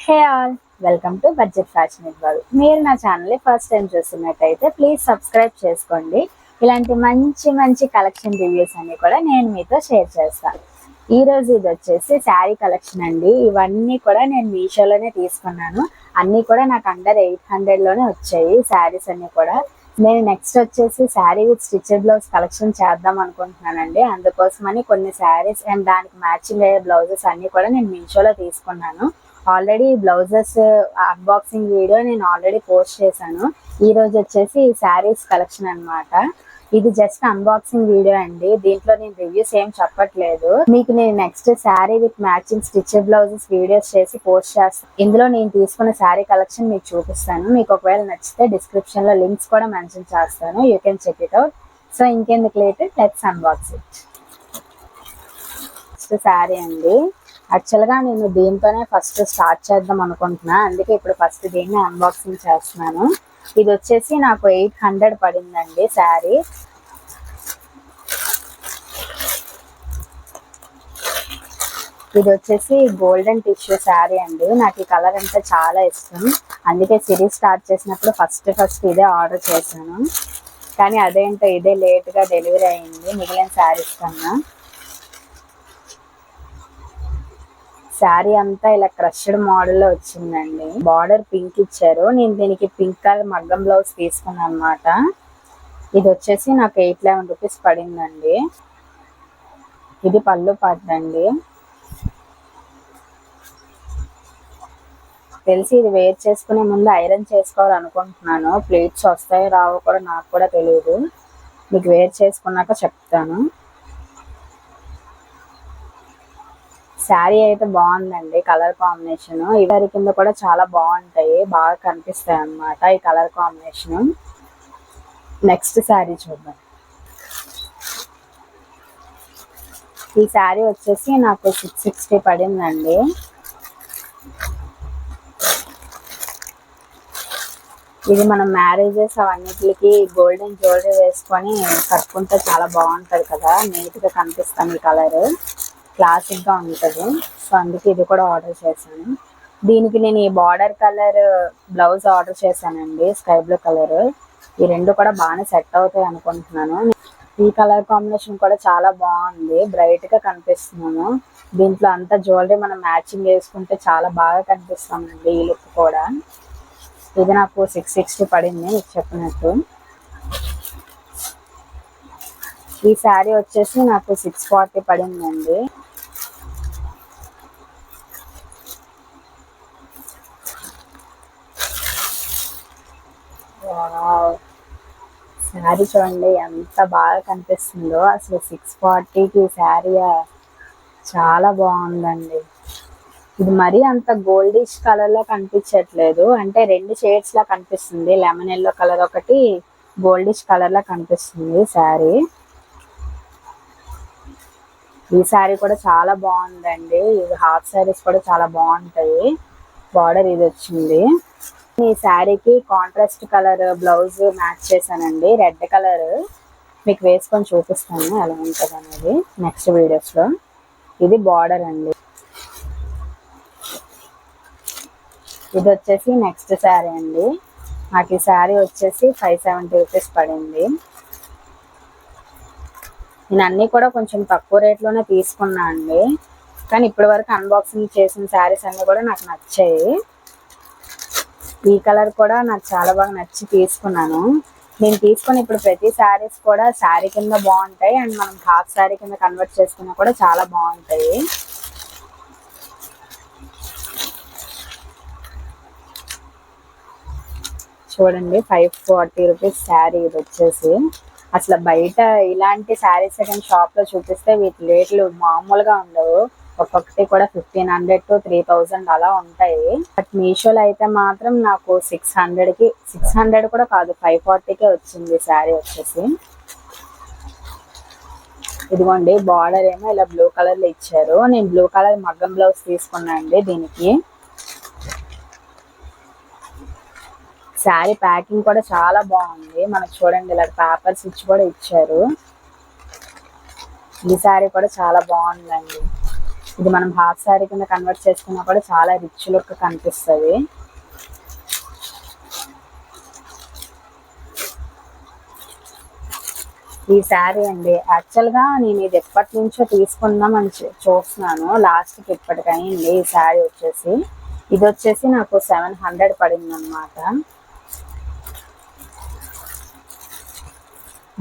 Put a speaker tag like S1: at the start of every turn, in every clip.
S1: Hey all, welcome to budget fashion ఇవ్వాలి. మీరు నా ఛానల్ని ఫస్ట్ టైం చూస్తున్నట్టయితే ప్లీజ్ సబ్స్క్రైబ్ చేసుకోండి. ఇలాంటి మంచి మంచి కలెక్షన్ రివ్యూస్ అన్ని కూడా నేను మీతో షేర్ చేస్తాను. ఈ రోజు ఇది వచ్చేసి శారీ కలెక్షన్ అండి. ఇవన్నీ కూడా నేను మీషోలోనే తీసుకున్నాను. అన్నీ కూడా నాకు అండర్ 800లోనే వచ్చాయి శారీస్ అన్ని కూడా. నేను నెక్స్ట్ వచ్చేసి sari with stitched blouse collection చేద్దాం అనుకుంటున్నానండి. అందుకోసమని కొన్ని శారీస్ అండ్ దానికి మ్యాచింగ్ అయ్యే బ్లౌజెస్ అన్ని కూడా నేను మీషోలో తీసుకున్నాను. ఆల్రెడీ బ్లౌజెస్ అన్బాక్సింగ్ వీడియో నేను ఆల్రెడీ పోస్ట్ చేశాను. ఈ రోజు వచ్చేసి శారీస్ కలెక్షన్ అన్నమాట. ఇది జస్ట్ అన్బాక్సింగ్ వీడియో అండి. దీంట్లో నేను రివ్యూస్ ఏం చెప్పట్లేదు. మీకు నేను next sari with matching stitched blouses videos చేసి పోస్ట్ చేస్తాను. ఇందులో నేను తీసుకున్న శారీ కలెక్షన్ మీకు చూపిస్తాను. మీకు ఒకవేళ నచ్చితే డిస్క్రిప్షన్ లో లింక్స్ కూడా మెన్షన్ చేస్తాను. You can check it out. So ఇంకెందుకు late, let's unbox it. Next sari అండి. యాక్చువల్గా నేను దీంతోనే ఫస్ట్ స్టార్ట్ చేద్దాం అనుకుంటున్నా. అందుకే ఇప్పుడు ఫస్ట్ దీన్ని అన్బాక్సింగ్ చేస్తున్నాను. ఇది వచ్చేసి నాకు 800 పడిందండి శారీ. ఇది వచ్చేసి గోల్డెన్ టిష్యూ శారీ అండి. నాకు ఈ కలర్ అంటే చాలా ఇష్టం. అందుకే సిరీస్ స్టార్ట్ చేసినప్పుడు ఫస్ట్ ఇదే ఆర్డర్ చేశాను. కానీ అదేంటో ఇదే లేట్గా డెలివరీ అయింది మిగిలిన శారీస్ కన్నా. శారీ అంతా ఇలా క్రష్డ్ మోడల్లో వచ్చిందండి. బార్డర్ పింక్ ఇచ్చారు. నేను దీనికి పింక్ కలర్ మగ్గం బ్లౌజ్ తీసుకున్నాను అనమాట. ఇది వచ్చేసి నాకు 811 రూపీస్ పడిందండి. ఇది పళ్ళు పడ్డండి. తెలిసి ఇది వేర్ చేసుకునే ముందు ఐరన్ చేసుకోవాలనుకుంటున్నాను. ప్లేట్స్ వస్తాయో రావో కూడా నాకు కూడా తెలియదు. మీకు వేర్ చేసుకున్నాక చెప్తాను. శారీ అయితే బాగుందండి. కలర్ కాంబినేషన్ ఇవరి కింద కూడా చాలా బాగుంటాయి, బాగా కనిపిస్తాయి అన్నమాట ఈ కలర్ కాంబినేషన్. నెక్స్ట్ శారీ చూద్దాం. ఈ శారీ వచ్చేసి నాకు 660 పడిందండి. ఇది మనం మ్యారేజెస్ అవన్నిటికి గోల్డెన్ జ్యువెలరీ వేసుకొని కట్టుకుంటే చాలా బాగుంటది కదా, నీట్ గా కనిపిస్తాం. ఈ కలర్ క్లాసిక్ గా ఉంటుంది. సో అందుకే ఇది కూడా ఆర్డర్ చేశాను. దీనికి నేను ఈ బార్డర్ కలర్ బ్లౌజ్ ఆర్డర్ చేశానండి, స్కై బ్లూ కలర్. ఈ రెండు కూడా బాగానే సెట్ అవుతాయి అనుకుంటున్నాను. ఈ కలర్ కాంబినేషన్ కూడా చాలా బాగుంది, బ్రైట్ గా కనిపిస్తున్నాను. దీంట్లో అంతా జ్యువెలరీ మనం మ్యాచింగ్ వేసుకుంటే చాలా బాగా కనిపిస్తామండి. ఈ లుక్ కూడా. ఇది నాకు 660 పడింది మీకు చెప్పినట్టు. ఈ శారీ వచ్చేసి నాకు 640 పడిందండి. శారీ చూడండి ఎంత బాగా కనిపిస్తుందో. అసలు 640కి శారీ చాలా బాగుందండి. ఇది మరీ అంత గోల్డిష్ కలర్ లో కనిపించట్లేదు, అంటే 2 షేడ్స్ లా కనిపిస్తుంది. లెమన్ ఎల్లో కలర్ ఒకటి, గోల్డిష్ కలర్ లా కనిపిస్తుంది శారీ. ఈ శారీ కూడా చాలా బాగుందండి. ఇది హాఫ్ శారీస్ కూడా చాలా బాగుంటాయి. బార్డర్ ఇది వచ్చింది. ఈ శారీకి కాంట్రాస్ట్ కలర్ బ్లౌజ్ మ్యాచ్ చేశానండి, రెడ్ కలర్. మీకు వేసుకొని చూపిస్తాను ఎలా ఉంటుంది అనేది నెక్స్ట్ వీడియోస్ లో. ఇది బార్డర్ అండి. ఇది వచ్చేసి నెక్స్ట్ శారీ అండి. నాకు ఈ శారీ వచ్చేసి 570 రూపీస్ పడింది. నేను అన్నీ కూడా కొంచెం తక్కువ రేట్లోనే తీసుకున్నా అండి. కానీ ఇప్పటి వరకు అన్బాక్సింగ్ చేసిన శారీస్ అన్నీ కూడా నాకు నచ్చాయి. ఈ కలర్ కూడా నాకు చాలా బాగా నచ్చి తీసుకున్నాను. నేను తీసుకుని ఇప్పుడు ప్రతి శారీస్ కూడా శారీ కింద బాగుంటాయి, అండ్ మనం హాఫ్ శారీ కింద కన్వర్ట్ చేసుకున్నా కూడా చాలా బాగుంటాయి. చూడండి 540 రూపీస్ శారీ. ఇది వచ్చేసి అసలు బయట ఇలాంటి శారీస్ సెకండ్ షాప్ లో చూపిస్తే వీటి రేట్లు మామూలుగా ఉండవు. ఒక్కొక్కటి కూడా 1500 to 3000 అలా ఉంటాయి. బట్ మీషోలో అయితే మాత్రం నాకు 600 కూడా కాదు, 540కే వచ్చింది శారీ వచ్చేసి. ఇదిగోండి బార్డర్ ఏమో ఇలా బ్లూ కలర్ లో ఇచ్చారు. నేను బ్లూ కలర్ మగ్గం బ్లౌజ్ తీసుకున్నా అండి దీనికి. శారీ ప్యాకింగ్ కూడా చాలా బాగుంది. మనకు చూడండి ఇలా పేపర్స్ ఇచ్చి కూడా ఇచ్చారు. ఈ శారీ కూడా చాలా బాగుందండి. ఇది మనం హాఫ్ శారీ కింద కన్వర్ట్ చేసుకున్నా కూడా చాలా రిచ్ లుక్ కనిపిస్తుంది. ఈ శారీ అండి యాక్చువల్గా నేను ఇది ఎప్పటి నుంచో తీసుకుందామని చూస్తున్నాను. లాస్ట్కి ఇప్పటికైంది. ఈ శారీ వచ్చేసి ఇది వచ్చేసి నాకు 700 పడింది అనమాట.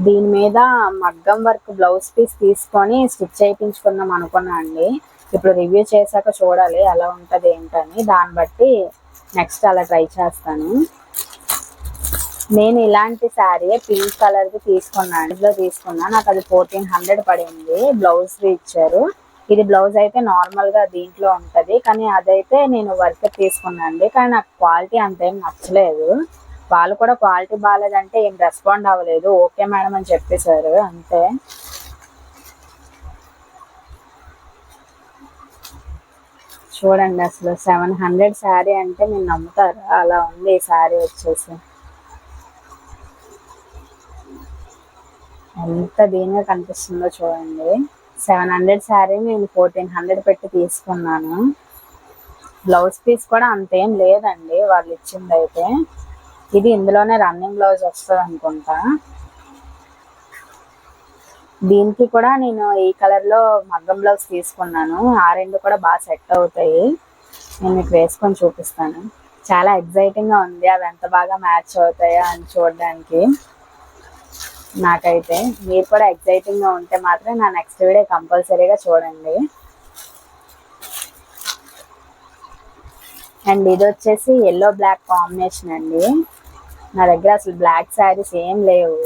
S1: దీని మీద మగ్గం వర్క్ బ్లౌజ్ పీస్ తీసుకొని స్టిచ్ చేయించుకుందాం అనుకున్నా అండి. ఇప్పుడు రివ్యూ చేశాక చూడాలి ఎలా ఉంటుంది ఏంటని, దాన్ని బట్టి నెక్స్ట్ అలా ట్రై చేస్తాను. నేను ఇలాంటి శారీ పింక్ కలర్ది తీసుకున్నాను. ఇందులో తీసుకున్నా, నాకు అది 1400 పడింది. బ్లౌజ్ ఇచ్చారు. ఇది బ్లౌజ్ అయితే నార్మల్గా దీంట్లో ఉంటుంది, కానీ అదైతే నేను వర్క్ తీసుకున్నాను అండి. కానీ నాకు క్వాలిటీ అంతేం నచ్చలేదు. వాళ్ళు కూడా క్వాలిటీ బాగాలేదంటే ఏం రెస్పాండ్ అవ్వలేదు. ఓకే మేడం అని చెప్పేశారు అంతే. చూడండి అసలు 700 శారీ అంటే మీరు నమ్ముతారా? అలా ఉంది ఈ శారీ వచ్చేసి. ఎంత దీనిగా కనిపిస్తుందో చూడండి. 700 శారీ నేను 1400 పెట్టి తీసుకున్నాను. బ్లౌజ్ పీస్ కూడా అంతేం లేదండి వాళ్ళు ఇచ్చింది అయితే. ఇది ఇందులోనే రన్నింగ్ బ్లౌజ్ వస్తుంది అనుకుంటా. దీనికి కూడా నేను ఈ కలర్లో మగ్గం బ్లౌజ్ తీసుకున్నాను. ఆ రెండు కూడా బాగా సెట్ అవుతాయి. నేను మీకు వేసుకొని చూపిస్తాను. చాలా ఎగ్జైటింగ్గా ఉంది అవి ఎంత బాగా మ్యాచ్ అవుతాయో అని చూడడానికి. నాకైతే మీరు కూడా ఎగ్జైటింగ్గా ఉంటే మాత్రం నా నెక్స్ట్ వీడియో కంపల్సరీగా చూడండి. అండ్ ఇది వచ్చేసి ఎల్లో బ్లాక్ కాంబినేషన్ అండి. నా దగ్గర అసలు బ్లాక్ శారీస్ ఏం లేవు.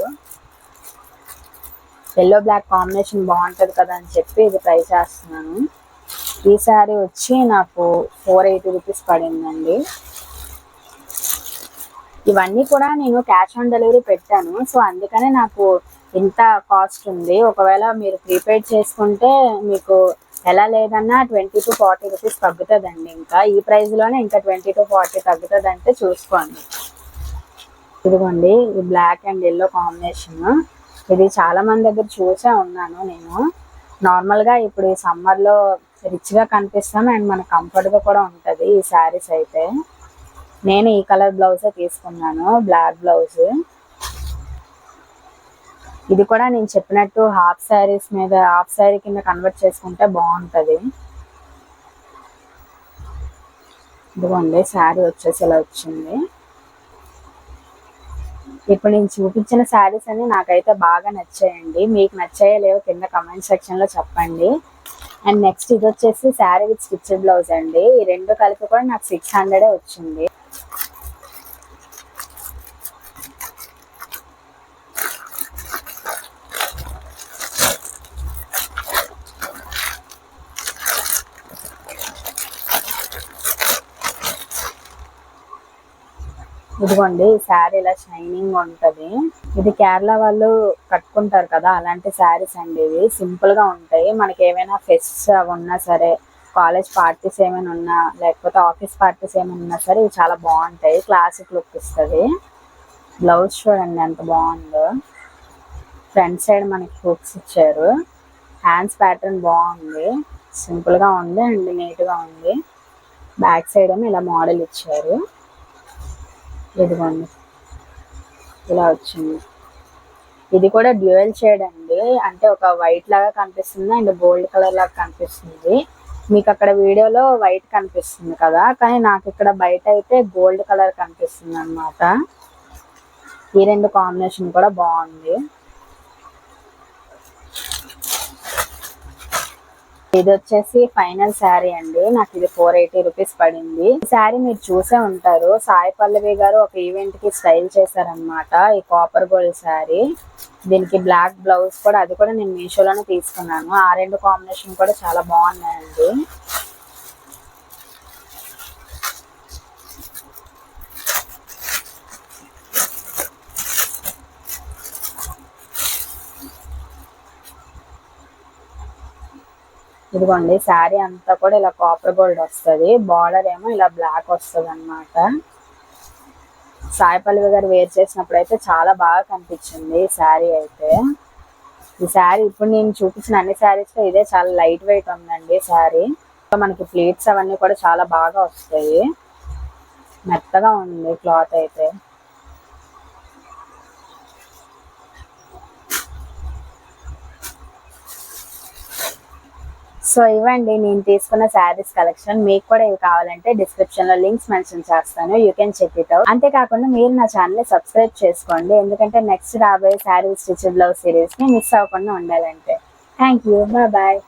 S1: ఎల్లో బ్లాక్ కాంబినేషన్ బాగుంటుంది కదా అని చెప్పి ఇది ట్రై చేస్తున్నాను. ఈ శారీ వచ్చి నాకు 480 రూపీస్ పడిందండి. ఇవన్నీ కూడా నేను క్యాష్ ఆన్ డెలివరీ పెట్టాను, సో అందుకనే నాకు ఇంత కాస్ట్ ఉంది. ఒకవేళ మీరు ప్రీపెయిడ్ చేసుకుంటే మీకు ఎలా లేదన్నా 20 to 40 రూపీస్ తగ్గుతుందండి. ఇంకా ఈ ప్రైస్లోనే ఇంకా 20 to 40 తగ్గుతుంది అంటే చూసుకోండి. ఇదిగోండి ఈ బ్లాక్ అండ్ ఎల్లో కాంబినేషన్. ఇది చాలా మంది దగ్గర చూసే ఉన్నాను నేను. నార్మల్గా ఇప్పుడు ఈ సమ్మర్లో రిచ్గా కనిపిస్తాం అండ్ మనకు కంఫర్ట్గా కూడా ఉంటుంది ఈ శారీస్ అయితే. నేను ఈ కలర్ బ్లౌజే తీసుకున్నాను, బ్లాక్ బ్లౌజ్. ఇది కూడా నేను చెప్పినట్టు హాఫ్ శారీస్ మీద హాఫ్ శారీ కింద కన్వర్ట్ చేసుకుంటే బాగుంటుంది. ఇదిగోండి శారీ వచ్చేసి ఇలా వచ్చింది. ఇప్పుడు నేను చూపించిన శారీస్ అన్ని నాకైతే బాగా నచ్చాయండి. మీకు నచ్చాయో లేవో కింద కమెంట్ సెక్షన్లో చెప్పండి. అండ్ నెక్స్ట్ ఇది వచ్చేసి శారీ విత్ స్టిచ్డ్ బ్లౌజ్ అండి. ఈ రెండు కలిపి కూడా నాకు 600 వచ్చింది. ఇదిగోండి ఈ శారీ ఇలా షైనింగ్ ఉంటుంది. ఇది కేరళ వాళ్ళు కట్టుకుంటారు కదా అలాంటి శారీస్ అండి. ఇవి సింపుల్ గా ఉంటాయి. మనకి ఏమైనా ఫెస్ట్స్ ఉన్నా సరే, కాలేజ్ పార్టీస్ ఏమైనా ఉన్నా, లేకపోతే ఆఫీస్ పార్టీస్ ఏమైనా ఉన్నా సరే ఇవి చాలా బాగుంటాయి. క్లాసిక్ లుక్ ఇస్తుంది. బ్లౌజ్ చూడండి ఎంత బాగుందో. ఫ్రంట్ సైడ్ మనకి హుక్స్ ఇచ్చారు. హ్యాండ్స్ ప్యాటర్న్ బాగుంది, సింపుల్ గా ఉంది అండ్ నీట్ గా ఉంది. బ్యాక్ సైడ్ ఏమో ఇలా మోడల్ ఇచ్చారు. ఇదిగోండి ఇలా వచ్చింది. ఇది కూడా డ్యూయల్ షేడ్ అండి, అంటే ఒక వైట్ లాగా కనిపిస్తుంది అండ్ గోల్డ్ కలర్ లాగా కనిపిస్తుంది. మీకు అక్కడ వీడియోలో వైట్ కనిపిస్తుంది కదా, కానీ నాకు ఇక్కడ బయట అయితే గోల్డ్ కలర్ కనిపిస్తుంది అన్నమాట. ఈ రెండు కాంబినేషన్ కూడా బాగుంది. ఇది వచ్చేసి ఫైనల్ శారీ అండి. నాకు ఇది 480 రూపీస్ పడింది. ఈ శారీ మీరు చూసే ఉంటారు, సాయి పల్లవి గారు ఒక ఈవెంట్ కి స్టైల్ చేశారనమాట. ఈ కాపర్ గోల్డ్ శారీ, దీనికి బ్లాక్ బ్లౌజ్ కూడా, అది కూడా నేను మీషోలోనే తీసుకున్నాను. ఆ రెండు కాంబినేషన్ కూడా చాలా బాగున్నాయండి. ఇదిగోండి శారీ అంతా కూడా ఇలా కాపర్ గోల్డ్ వస్తుంది. బార్డర్ ఏమో ఇలా బ్లాక్ వస్తుంది అనమాట. సాయి పల్లవి గారు వేర్ చేసినప్పుడు అయితే చాలా బాగా కనిపించింది ఈ శారీ అయితే. ఈ శారీ ఇప్పుడు నేను చూపించిన అన్ని శారీస్ లో ఇదే చాలా లైట్ వెయిట్ ఉందండి శారీ. మనకి ప్లేట్స్ అవన్నీ కూడా చాలా బాగా వస్తాయి, మెత్తగా ఉంది క్లాత్ అయితే. సో ఇవ్వండి నేను తీసుకున్న శారీస్ కలెక్షన్. మీకు కూడా ఇవి కావాలంటే డిస్క్రిప్షన్ లో లింక్స్ మెన్షన్ చేస్తాను, you can check it out. అంతేకాకుండా మీరు నా ఛానల్ ని సబ్స్క్రైబ్ చేసుకోండి, ఎందుకంటే నెక్స్ట్ రాబోయే శారీ స్టిచ్ బ్లౌజ్ సిరీస్ ని మిస్ అవ్వకుండా ఉండాలంటే. Thank you, bye.